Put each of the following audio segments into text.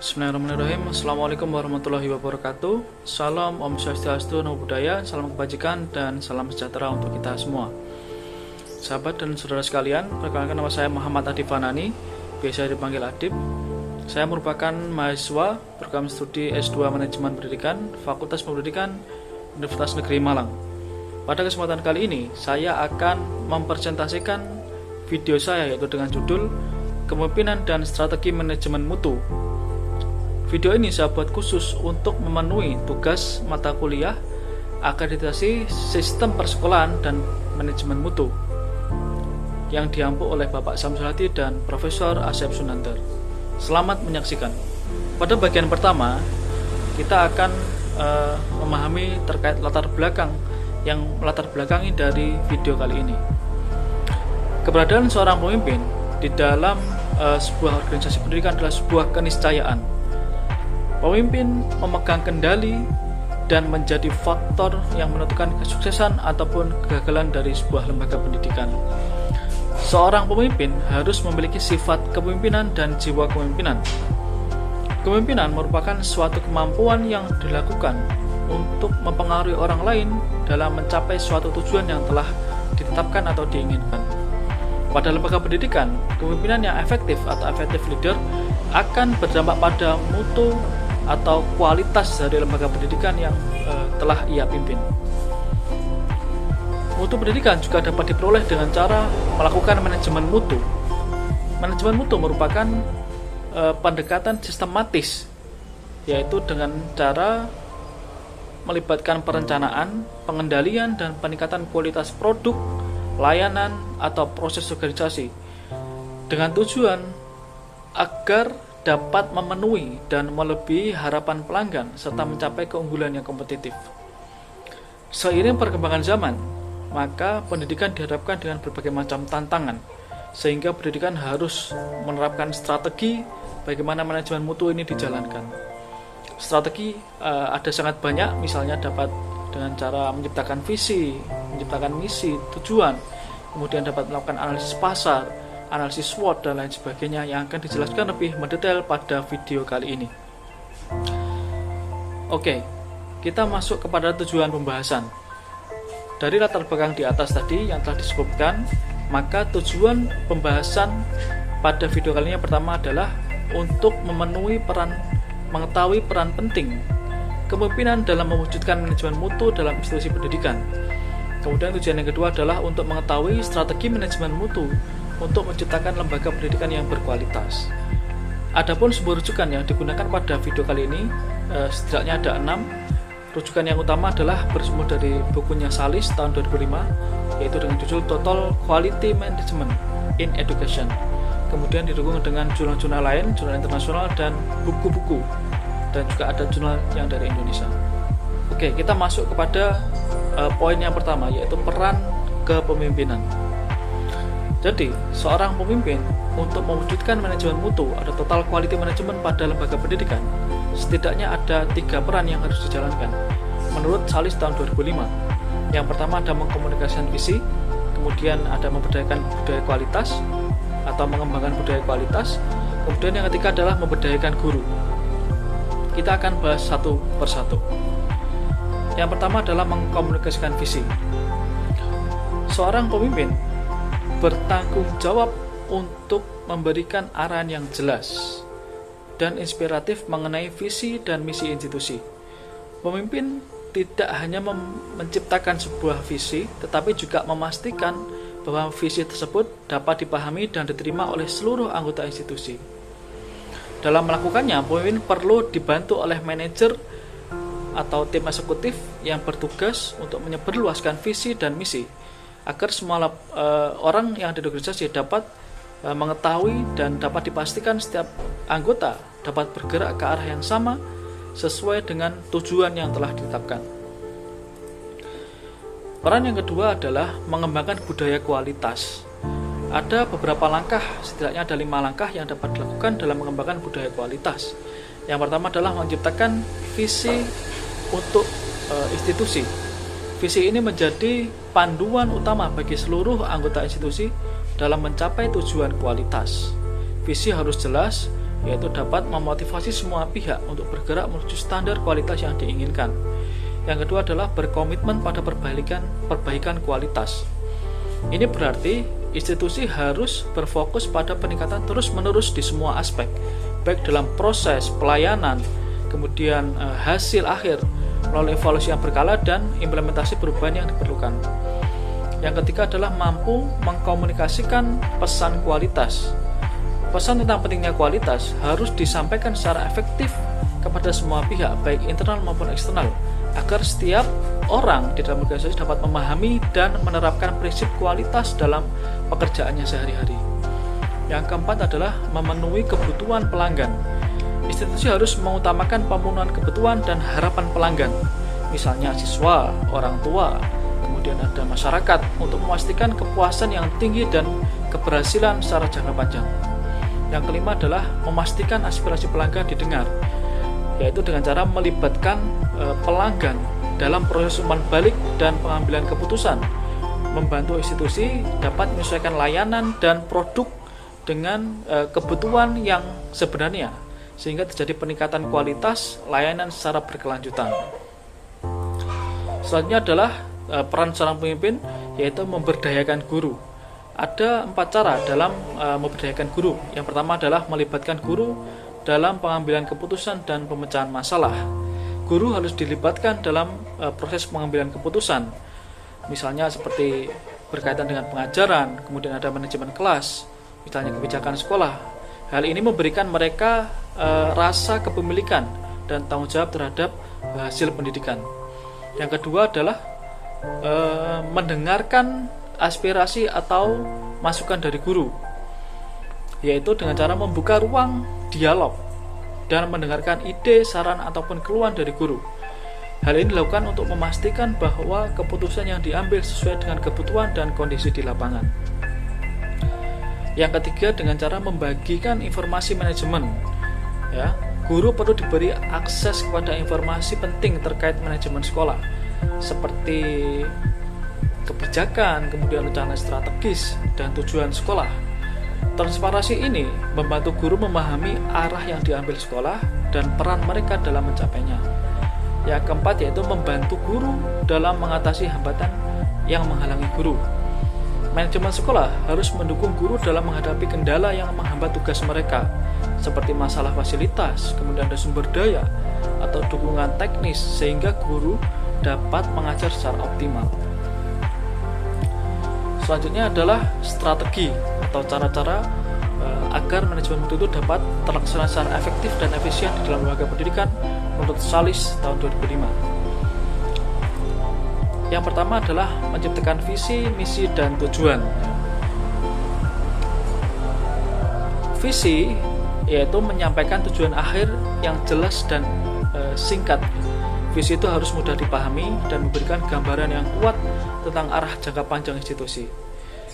Bismillahirrahmanirrahim. Assalamualaikum warahmatullahi wabarakatuh. Salam, Om Swastiastu, Namo Buddhaya, salam kebajikan dan salam sejahtera untuk kita semua. Sahabat dan saudara sekalian, perkenalkan nama saya Muhammad Adib Fanani, biasa dipanggil Adib. Saya merupakan mahasiswa program studi S2 Manajemen Pendidikan, Fakultas Pendidikan Universitas Negeri Malang. Pada kesempatan kali ini, saya akan mempresentasikan video saya yaitu dengan judul Kepemimpinan dan Strategi Manajemen Mutu. Video ini saya buat khusus untuk memenuhi tugas mata kuliah Akreditasi Sistem Persekolahan dan Manajemen Mutu yang diampu oleh Bapak Samsul Hadi dan Profesor Asep Sunandar. Selamat menyaksikan. Pada bagian pertama, kita akan memahami terkait latar belakang yang melatar belakangi dari video kali ini. Keberadaan seorang pemimpin di dalam sebuah organisasi pendidikan adalah sebuah keniscayaan. Pemimpin memegang kendali dan menjadi faktor yang menentukan kesuksesan ataupun kegagalan dari sebuah lembaga pendidikan. Seorang pemimpin harus memiliki sifat kepemimpinan dan jiwa kepemimpinan. Kepemimpinan merupakan suatu kemampuan yang dilakukan untuk mempengaruhi orang lain dalam mencapai suatu tujuan yang telah ditetapkan atau diinginkan. Pada lembaga pendidikan, kepemimpinan yang efektif atau effective leader akan berdampak pada mutu atau kualitas dari lembaga pendidikan yang telah ia pimpin. Mutu pendidikan juga dapat diperoleh dengan cara melakukan manajemen mutu. Manajemen mutu merupakan pendekatan sistematis, yaitu dengan cara melibatkan perencanaan, pengendalian, dan peningkatan kualitas produk, layanan, atau proses organisasi dengan tujuan agar dapat memenuhi dan melebihi harapan pelanggan serta mencapai keunggulan yang kompetitif. Seiring perkembangan zaman, maka pendidikan dihadapkan dengan berbagai macam tantangan, sehingga pendidikan harus menerapkan strategi bagaimana manajemen mutu ini dijalankan. Strategi ada sangat banyak, misalnya dapat dengan cara menciptakan visi, menciptakan misi, tujuan, kemudian dapat melakukan analisis pasar, analisis SWOT, dan lain sebagainya yang akan dijelaskan lebih mendetail pada video kali ini. Oke, kita masuk kepada tujuan pembahasan. Dari latar belakang di atas tadi yang telah disebutkan, maka tujuan pembahasan pada video kali ini yang pertama adalah untuk mengetahui peran penting kepemimpinan dalam mewujudkan manajemen mutu dalam institusi pendidikan. Kemudian tujuan yang kedua adalah untuk mengetahui strategi manajemen mutu untuk menciptakan lembaga pendidikan yang berkualitas. Adapun sebuah rujukan yang digunakan pada video kali ini setidaknya ada 6. Rujukan yang utama adalah bersumber dari bukunya Salis tahun 2005, yaitu dengan judul Total Quality Management in Education. Kemudian didukung dengan jurnal-jurnal lain, jurnal internasional, dan buku-buku, dan juga ada jurnal yang dari Indonesia. Oke, kita masuk kepada poin yang pertama, yaitu peran kepemimpinan. Jadi, seorang pemimpin untuk mewujudkan manajemen mutu atau total quality management pada lembaga pendidikan, setidaknya ada 3 peran yang harus dijalankan. Menurut Salis tahun 2005, yang pertama ada mengkomunikasikan visi, kemudian ada memberdayakan budaya kualitas atau mengembangkan budaya kualitas, kemudian yang ketiga adalah memberdayakan guru. Kita akan bahas satu persatu. Yang pertama adalah mengkomunikasikan visi. Seorang pemimpin bertanggung jawab untuk memberikan arahan yang jelas dan inspiratif mengenai visi dan misi institusi. Pemimpin tidak hanya menciptakan sebuah visi, tetapi juga memastikan bahwa visi tersebut dapat dipahami dan diterima oleh seluruh anggota institusi. Dalam melakukannya, pemimpin perlu dibantu oleh manajer atau tim eksekutif yang bertugas untuk menyebarluaskan visi dan misi, agar semua orang yang ada di organisasi dapat mengetahui dan dapat dipastikan setiap anggota dapat bergerak ke arah yang sama sesuai dengan tujuan yang telah ditetapkan. Peran yang kedua adalah mengembangkan budaya kualitas. Ada beberapa langkah, setidaknya ada 5 langkah yang dapat dilakukan dalam mengembangkan budaya kualitas. Yang pertama adalah menciptakan visi untuk institusi. Visi ini menjadi panduan utama bagi seluruh anggota institusi dalam mencapai tujuan kualitas. Visi harus jelas, yaitu dapat memotivasi semua pihak untuk bergerak menuju standar kualitas yang diinginkan. Yang kedua adalah berkomitmen pada perbaikan kualitas. Ini berarti institusi harus berfokus pada peningkatan terus-menerus di semua aspek, baik dalam proses pelayanan, kemudian hasil akhir, melalui evaluasi yang berkala dan implementasi perubahan yang diperlukan. Yang ketiga adalah mampu mengkomunikasikan pesan kualitas. Pesan tentang pentingnya kualitas harus disampaikan secara efektif kepada semua pihak, baik internal maupun eksternal, agar setiap orang di dalam organisasi dapat memahami dan menerapkan prinsip kualitas dalam pekerjaannya sehari-hari. Yang keempat adalah memenuhi kebutuhan pelanggan. Institusi harus mengutamakan pemenuhan kebutuhan dan harapan pelanggan, misalnya siswa, orang tua, kemudian ada masyarakat, untuk memastikan kepuasan yang tinggi dan keberhasilan secara jangka panjang. Yang kelima adalah memastikan aspirasi pelanggan didengar, yaitu dengan cara melibatkan pelanggan dalam proses umpan balik dan pengambilan keputusan, membantu institusi dapat menyesuaikan layanan dan produk dengan kebutuhan yang sebenarnya, sehingga terjadi peningkatan kualitas layanan secara berkelanjutan. Selanjutnya adalah peran seorang pemimpin, yaitu memberdayakan guru. Ada 4 cara dalam memberdayakan guru. Yang pertama adalah melibatkan guru dalam pengambilan keputusan dan pemecahan masalah. Guru harus dilibatkan dalam proses pengambilan keputusan, misalnya seperti berkaitan dengan pengajaran, kemudian ada manajemen kelas, misalnya kebijakan sekolah. Hal ini memberikan mereka rasa kepemilikan dan tanggung jawab terhadap hasil pendidikan. Yang kedua adalah mendengarkan aspirasi atau masukan dari guru, yaitu dengan cara membuka ruang dialog dan mendengarkan ide, saran, ataupun keluhan dari guru. Hal ini dilakukan untuk memastikan bahwa keputusan yang diambil sesuai dengan kebutuhan dan kondisi di lapangan. Yang ketiga, dengan cara membagikan informasi manajemen. Ya, guru perlu diberi akses kepada informasi penting terkait manajemen sekolah, seperti kebijakan, kemudian rencana strategis, dan tujuan sekolah. Transparansi ini membantu guru memahami arah yang diambil sekolah dan peran mereka dalam mencapainya. Yang keempat yaitu membantu guru dalam mengatasi hambatan yang menghalangi guru. Manajemen sekolah harus mendukung guru dalam menghadapi kendala yang menghambat tugas mereka, seperti masalah fasilitas, kemudian ada sumber daya, atau dukungan teknis, sehingga guru dapat mengajar secara optimal. Selanjutnya adalah strategi atau cara-cara agar manajemen mutu itu dapat terlaksana secara efektif dan efisien di dalam lembaga pendidikan menurut Salis tahun 2005. Yang pertama adalah menciptakan visi, misi, dan tujuan. Visi yaitu menyampaikan tujuan akhir yang jelas dan singkat. Visi itu harus mudah dipahami dan memberikan gambaran yang kuat tentang arah jangka panjang institusi.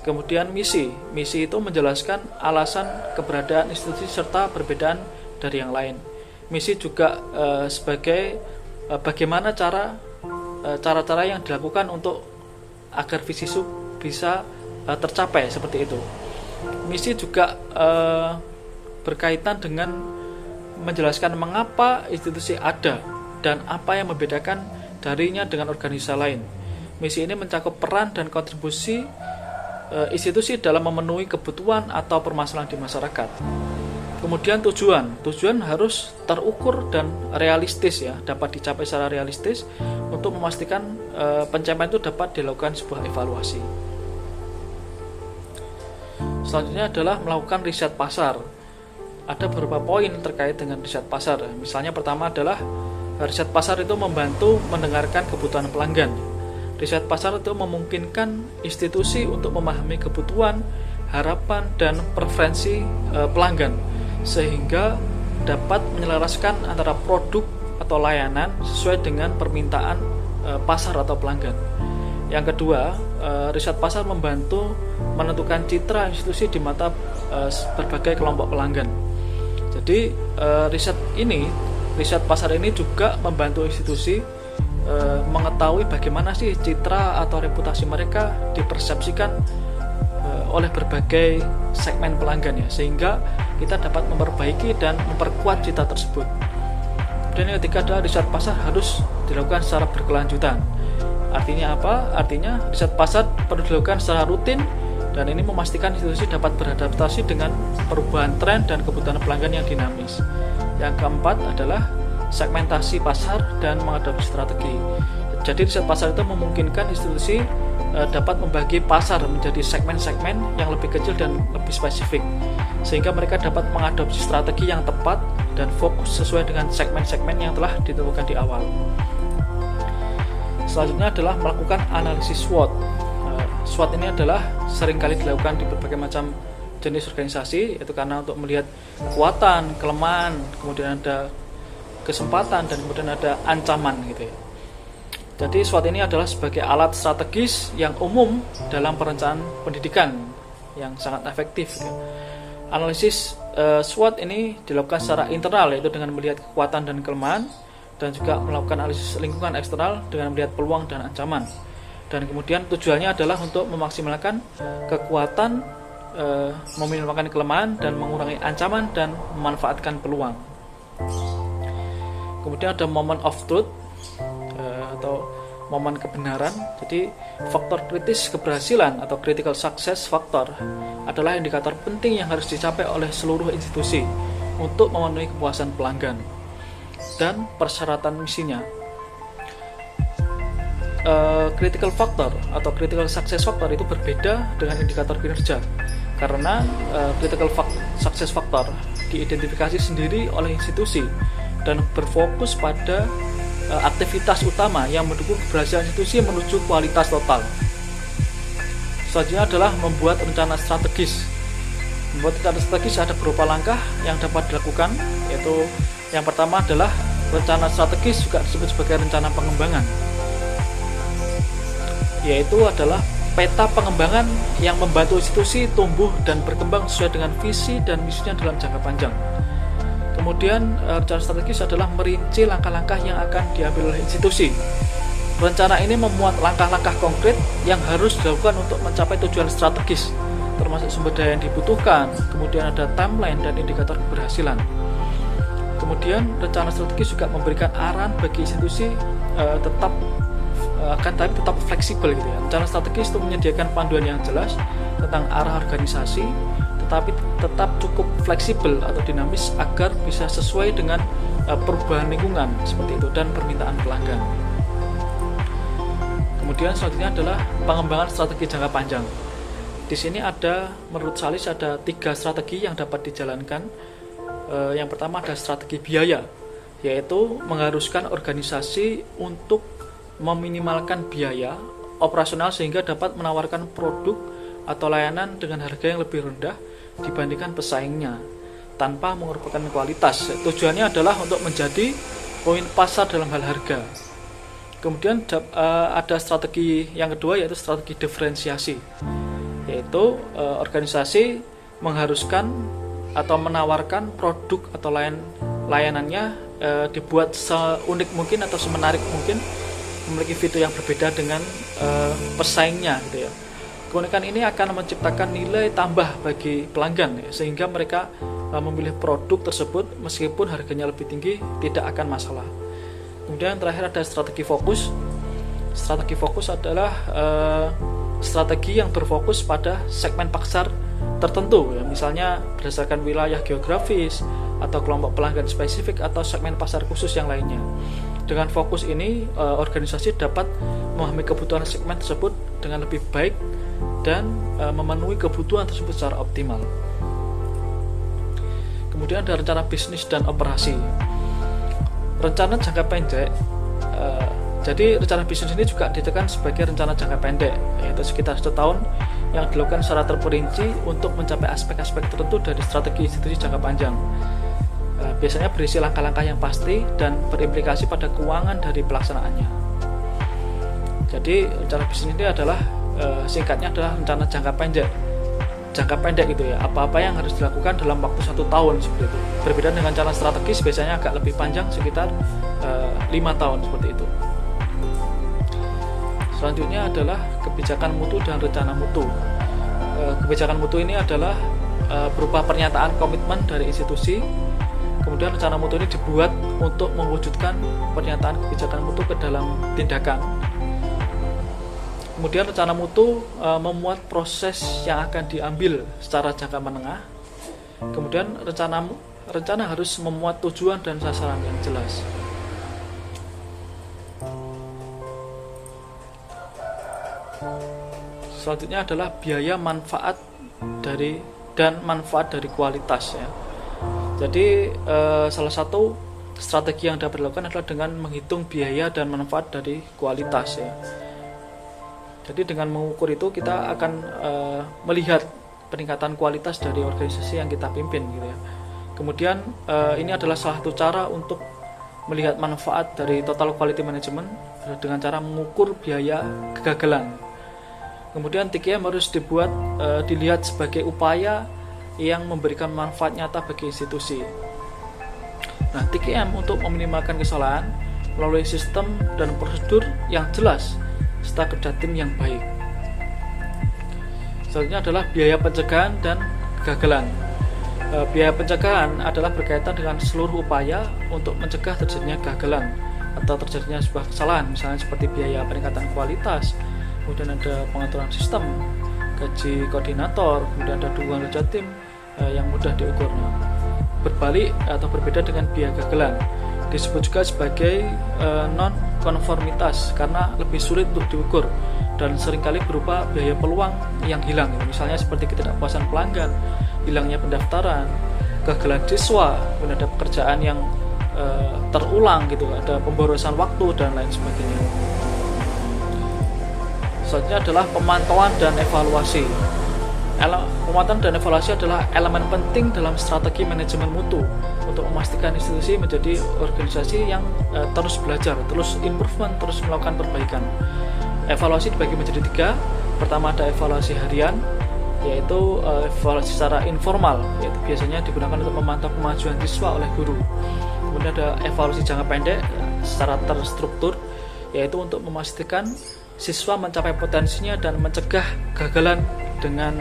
Kemudian misi itu menjelaskan alasan keberadaan institusi serta perbedaan dari yang lain. Misi juga sebagai bagaimana cara-cara yang dilakukan untuk agar visi itu bisa tercapai, seperti itu. Misi juga berkaitan dengan menjelaskan mengapa institusi ada dan apa yang membedakan darinya dengan organisasi lain. Misi ini mencakup peran dan kontribusi institusi dalam memenuhi kebutuhan atau permasalahan di masyarakat. Kemudian tujuan harus terukur dan realistis, ya, dapat dicapai secara realistis untuk memastikan pencapaian itu dapat dilakukan sebuah evaluasi. Selanjutnya adalah melakukan riset pasar. Ada beberapa poin terkait dengan riset pasar. Misalnya pertama adalah riset pasar itu membantu mendengarkan kebutuhan pelanggan. Riset pasar itu memungkinkan institusi untuk memahami kebutuhan, harapan, dan preferensi pelanggan, sehingga dapat menyelaraskan antara produk atau layanan sesuai dengan permintaan pasar atau pelanggan. Yang kedua, riset pasar membantu menentukan citra institusi di mata berbagai kelompok pelanggan. Jadi riset pasar ini juga membantu institusi mengetahui bagaimana sih citra atau reputasi mereka dipersepsikan oleh berbagai segmen pelanggan, ya, sehingga kita dapat memperbaiki dan memperkuat cita tersebut. Kemudian yang ketiga adalah riset pasar harus dilakukan secara berkelanjutan. Artinya apa? Artinya riset pasar perlu dilakukan secara rutin, dan ini memastikan institusi dapat beradaptasi dengan perubahan tren dan kebutuhan pelanggan yang dinamis. Yang keempat adalah segmentasi pasar dan mengadopsi strategi. Jadi riset pasar itu memungkinkan institusi dapat membagi pasar menjadi segmen-segmen yang lebih kecil dan lebih spesifik, sehingga mereka dapat mengadopsi strategi yang tepat dan fokus sesuai dengan segmen-segmen yang telah ditentukan di awal. Selanjutnya adalah melakukan analisis SWOT. SWOT ini adalah seringkali dilakukan di berbagai macam jenis organisasi, yaitu karena untuk melihat kekuatan, kelemahan, kemudian ada kesempatan, dan kemudian ada ancaman gitu ya. Jadi SWOT ini adalah sebagai alat strategis yang umum dalam perencanaan pendidikan yang sangat efektif. Analisis SWOT ini dilakukan secara internal, yaitu dengan melihat kekuatan dan kelemahan, dan juga melakukan analisis lingkungan eksternal dengan melihat peluang dan ancaman. Dan kemudian tujuannya adalah untuk memaksimalkan kekuatan, meminimalkan kelemahan, dan mengurangi ancaman dan memanfaatkan peluang. Kemudian ada moment of truth atau momen kebenaran. Jadi faktor kritis keberhasilan atau critical success factor adalah indikator penting yang harus dicapai oleh seluruh institusi untuk memenuhi kepuasan pelanggan dan persyaratan misinya. Critical factor atau critical success factor itu berbeda dengan indikator kinerja, karena critical success factor diidentifikasi sendiri oleh institusi dan berfokus pada aktivitas utama yang mendukung keberhasilan institusi menuju kualitas total. Selanjutnya adalah membuat rencana strategis. Membuat rencana strategis ada beberapa langkah yang dapat dilakukan, yaitu yang pertama adalah rencana strategis, juga disebut sebagai rencana pengembangan, yaitu adalah peta pengembangan yang membantu institusi tumbuh dan berkembang sesuai dengan visi dan misinya dalam jangka panjang. Kemudian rencana strategis adalah merinci langkah-langkah yang akan diambil oleh institusi. Rencana ini memuat langkah-langkah konkret yang harus dilakukan untuk mencapai tujuan strategis, termasuk sumber daya yang dibutuhkan, kemudian ada timeline dan indikator keberhasilan. Kemudian rencana strategis juga memberikan arahan bagi institusi tetap fleksibel gitu ya. Rencana strategis itu menyediakan panduan yang jelas tentang arah organisasi, tetapi tetap cukup fleksibel atau dinamis agar bisa sesuai dengan perubahan lingkungan seperti itu dan permintaan pelanggan. Kemudian selanjutnya adalah pengembangan strategi jangka panjang. Di sini ada, menurut Salis, ada 3 strategi yang dapat dijalankan. Yang pertama ada strategi biaya, yaitu mengharuskan organisasi untuk meminimalkan biaya operasional sehingga dapat menawarkan produk atau layanan dengan harga yang lebih rendah dibandingkan pesaingnya tanpa mengorbankan kualitas. Tujuannya adalah untuk menjadi poin pasar dalam hal harga. Kemudian ada strategi yang kedua, yaitu strategi diferensiasi, yaitu organisasi mengharuskan atau menawarkan produk atau layanannya dibuat seunik mungkin atau semenarik mungkin, memiliki fitur yang berbeda dengan pesaingnya gitu ya. Keunikan ini akan menciptakan nilai tambah bagi pelanggan ya, sehingga mereka memilih produk tersebut meskipun harganya lebih tinggi tidak akan masalah. Kemudian terakhir ada strategi fokus. Strategi fokus adalah strategi yang berfokus pada segmen pasar tertentu ya, misalnya berdasarkan wilayah geografis atau kelompok pelanggan spesifik atau segmen pasar khusus yang lainnya. Dengan fokus ini, organisasi dapat memahami kebutuhan segmen tersebut dengan lebih baik dan memenuhi kebutuhan tersebut secara optimal. Kemudian ada rencana bisnis dan operasi. Rencana jangka pendek, jadi rencana bisnis ini juga ditekan sebagai rencana jangka pendek, yaitu sekitar 1 tahun yang dilakukan secara terperinci untuk mencapai aspek-aspek tertentu dari strategi institusi jangka panjang. Biasanya berisi langkah-langkah yang pasti dan berimplikasi pada keuangan dari pelaksanaannya. Jadi rencana bisnis ini adalah singkatnya adalah rencana jangka pendek gitu ya, apa-apa yang harus dilakukan dalam waktu 1 tahun seperti itu. Berbeda dengan rencana strategis, biasanya agak lebih panjang, sekitar 5 tahun seperti itu. Selanjutnya adalah kebijakan mutu dan rencana mutu. Kebijakan mutu ini adalah berupa pernyataan komitmen dari institusi. Kemudian rencana mutu ini dibuat untuk mewujudkan pernyataan kebijakan mutu ke dalam tindakan. Kemudian rencana mutu memuat proses yang akan diambil secara jangka menengah. Kemudian rencana harus memuat tujuan dan sasaran yang jelas. Selanjutnya adalah biaya manfaat dari kualitas ya. Jadi salah satu strategi yang dapat dilakukan adalah dengan menghitung biaya dan manfaat dari kualitas ya. Jadi dengan mengukur itu kita akan melihat peningkatan kualitas dari organisasi yang kita pimpin gitu ya. Kemudian ini adalah salah satu cara untuk melihat manfaat dari total quality management dengan cara mengukur biaya kegagalan. Kemudian TQM harus dilihat sebagai upaya yang memberikan manfaat nyata bagi institusi. Nah, TQM untuk meminimalkan kesalahan melalui sistem dan prosedur yang jelas serta kerja tim yang baik. Selanjutnya adalah biaya pencegahan dan kegagalan. Biaya pencegahan adalah berkaitan dengan seluruh upaya untuk mencegah terjadinya kegagalan atau terjadinya sebuah kesalahan, misalnya seperti biaya peningkatan kualitas, kemudian ada pengaturan sistem, gaji koordinator, kemudian ada dukungan kerja tim yang mudah diukur. Berbalik atau berbeda dengan biaya kegagalan, disebut juga sebagai non-konformitas karena lebih sulit untuk diukur dan seringkali berupa biaya peluang yang hilang, misalnya seperti ketidakpuasan pelanggan, hilangnya pendaftaran, kegagalan siswa, kemudian ada pekerjaan yang terulang gitu, ada pemborosan waktu dan lain sebagainya. Selanjutnya adalah pemantauan dan evaluasi. Pemantauan dan evaluasi adalah elemen penting dalam strategi manajemen mutu untuk memastikan institusi menjadi organisasi yang terus belajar, terus improvement, terus melakukan perbaikan. Evaluasi dibagi menjadi 3. Pertama ada evaluasi harian, yaitu evaluasi secara informal, yaitu biasanya digunakan untuk memantau kemajuan siswa oleh guru. Kemudian ada evaluasi jangka pendek secara terstruktur, yaitu untuk memastikan siswa mencapai potensinya dan mencegah kegagalan dengan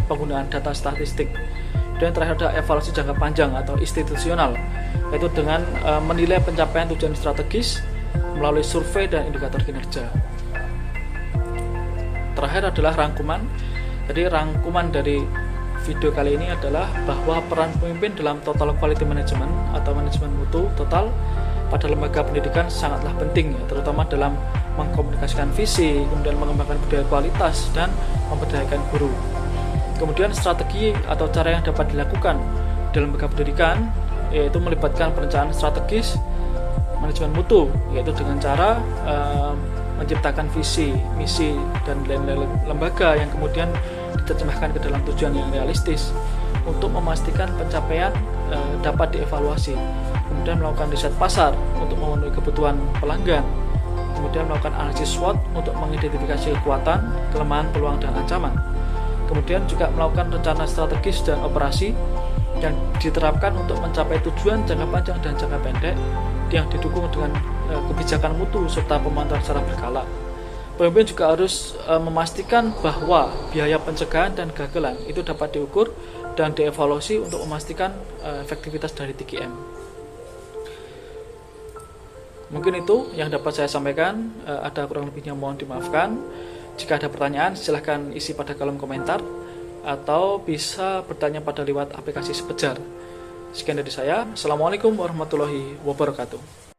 penggunaan data statistik. Dan terakhir ada evaluasi jangka panjang atau institusional, yaitu dengan menilai pencapaian tujuan strategis melalui survei dan indikator kinerja. Terakhir adalah rangkuman. Jadi rangkuman dari video kali ini adalah bahwa peran pemimpin dalam total quality management atau manajemen mutu total pada lembaga pendidikan sangatlah penting ya, terutama dalam mengkomunikasikan visi, kemudian mengembangkan budaya kualitas dan memberdayakan guru. Kemudian strategi atau cara yang dapat dilakukan dalam lembaga pendidikan yaitu melibatkan perencanaan strategis manajemen mutu, yaitu dengan cara menciptakan visi, misi dan nilai-nilai lembaga yang kemudian diterjemahkan ke dalam tujuan yang realistis untuk memastikan pencapaian dapat dievaluasi. Kemudian melakukan riset pasar untuk memenuhi kebutuhan pelanggan. Kemudian melakukan analisis SWOT untuk mengidentifikasi kekuatan, kelemahan, peluang, dan ancaman. Kemudian juga melakukan rencana strategis dan operasi yang diterapkan untuk mencapai tujuan jangka panjang dan jangka pendek yang didukung dengan kebijakan mutu serta pemantauan secara berkala. Pemimpin juga harus memastikan bahwa biaya pencegahan dan kegagalan itu dapat diukur dan dievaluasi untuk memastikan efektivitas dari TQM. Mungkin itu yang dapat saya sampaikan, ada kurang lebihnya mohon dimaafkan. Jika ada pertanyaan silahkan isi pada kolom komentar atau bisa bertanya pada lewat aplikasi Sepejar. Sekian dari saya, Assalamualaikum warahmatullahi wabarakatuh.